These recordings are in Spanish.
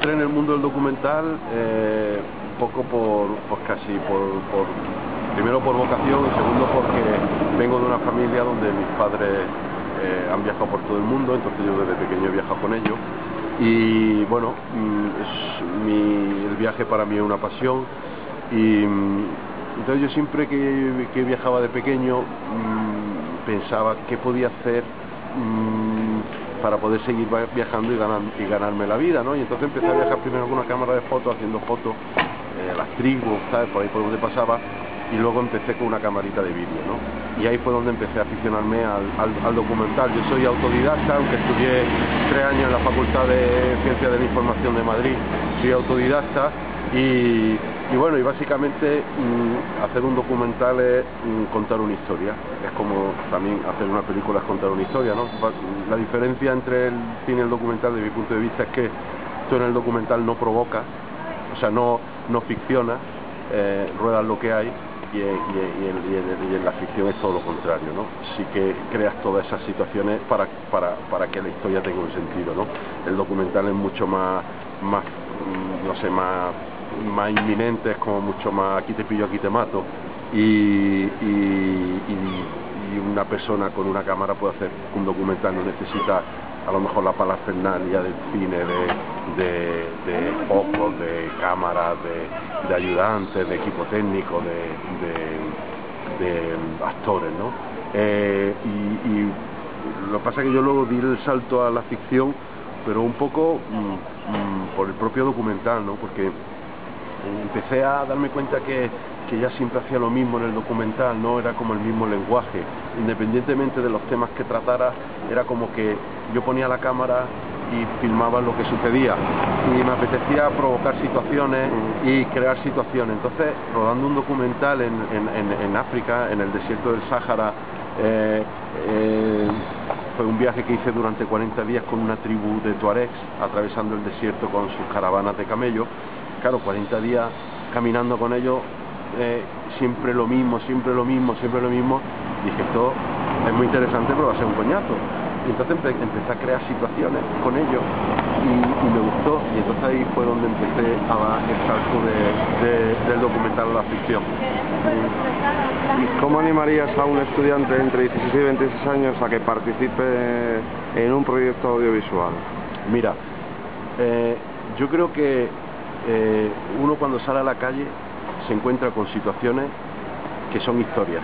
entré en el mundo del documental un poco primero por vocación y segundo porque vengo de una familia donde mis padres han viajado por todo el mundo, entonces yo desde pequeño he viajado con ellos y bueno, el viaje para mí es una pasión y entonces yo siempre que viajaba de pequeño pensaba qué podía hacer para poder seguir viajando y ganarme la vida, ¿no? Y entonces empecé a viajar primero con una cámara de fotos, haciendo fotos, las tribus, ¿sabes? Por ahí por donde pasaba, y luego empecé con una camarita de vídeo, ¿no? Y ahí fue donde empecé a aficionarme al documental. Yo soy autodidacta, aunque estudié 3 años en la Facultad de Ciencias de la Información de Madrid, soy autodidacta y bueno, y básicamente hacer un documental es contar una historia, es como también hacer una película es contar una historia, ¿no? La diferencia entre el cine y el documental, de mi punto de vista, es que tú en el documental no provocas, o sea, no ficcionas, ruedas lo que hay, y en la ficción es todo lo contrario, ¿no? Sí que creas todas esas situaciones para que la historia tenga un sentido, ¿no? El documental es mucho más no sé, más inminente, es como mucho más aquí te pillo, aquí te mato, y una persona con una cámara puede hacer un documental, no necesita a lo mejor la parafernalia del cine, de focos, de cámaras, de ayudantes, de equipo técnico, de actores, ¿no? Y lo que pasa es que yo luego di el salto a la ficción, pero un poco por el propio documental, ¿no? Porque empecé a darme cuenta que ya siempre hacía lo mismo en el documental, no era como el mismo lenguaje, independientemente de los temas que tratara, era como que yo ponía la cámara y filmaba lo que sucedía y me apetecía provocar situaciones y crear situaciones. Entonces, rodando un documental en África, en el desierto del Sáhara, fue un viaje que hice durante 40 días con una tribu de tuaregs, atravesando el desierto con sus caravanas de camellos. Claro, 40 días caminando con ellos, siempre lo mismo. Dije, esto es muy interesante, pero va a ser un coñazo. Y entonces empecé a crear situaciones con ellos y me gustó. Y entonces ahí fue donde empecé a dar el salto del documental a la ficción. ¿Y cómo animarías a un estudiante entre 16 y 26 años a que participe en un proyecto audiovisual? Mira, yo creo que uno cuando sale a la calle se encuentra con situaciones que son historias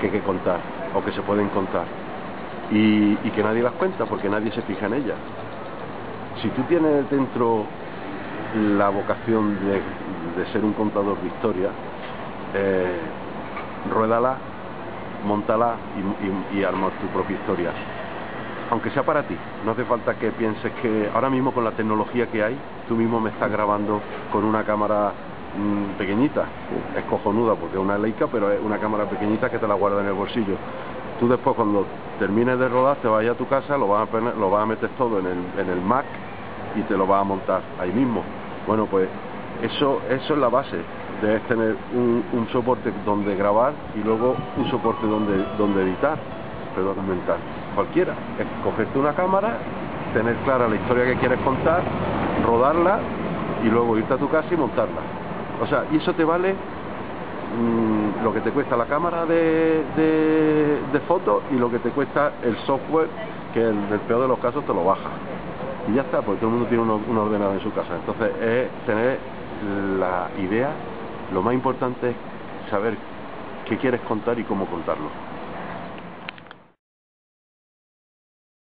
que hay que contar o que se pueden contar y que nadie las cuenta porque nadie se fija en ellas. Si tú tienes dentro la vocación de ser un contador de historias, ruédala, móntala y arma tu propia historia, aunque sea para ti. No hace falta que pienses que ahora mismo con la tecnología que hay, tú mismo me estás grabando con una cámara pequeñita, es cojonuda porque es una Leica, pero es una cámara pequeñita que te la guarda en el bolsillo. Tú después, cuando termines de rodar, te vas a tu casa, lo vas a meter todo en el Mac y te lo vas a montar ahí mismo. Bueno, pues eso es la base. Debes tener un soporte donde grabar y luego un soporte donde editar, pero documentar. Cualquiera, es cogerte una cámara, tener clara la historia que quieres contar, rodarla y luego irte a tu casa y montarla. O sea, y eso te vale lo que te cuesta la cámara de fotos y lo que te cuesta el software, que en el peor de los casos te lo baja. Y ya está, porque todo el mundo tiene un ordenador en su casa. Entonces es tener la idea, lo más importante es saber qué quieres contar y cómo contarlo.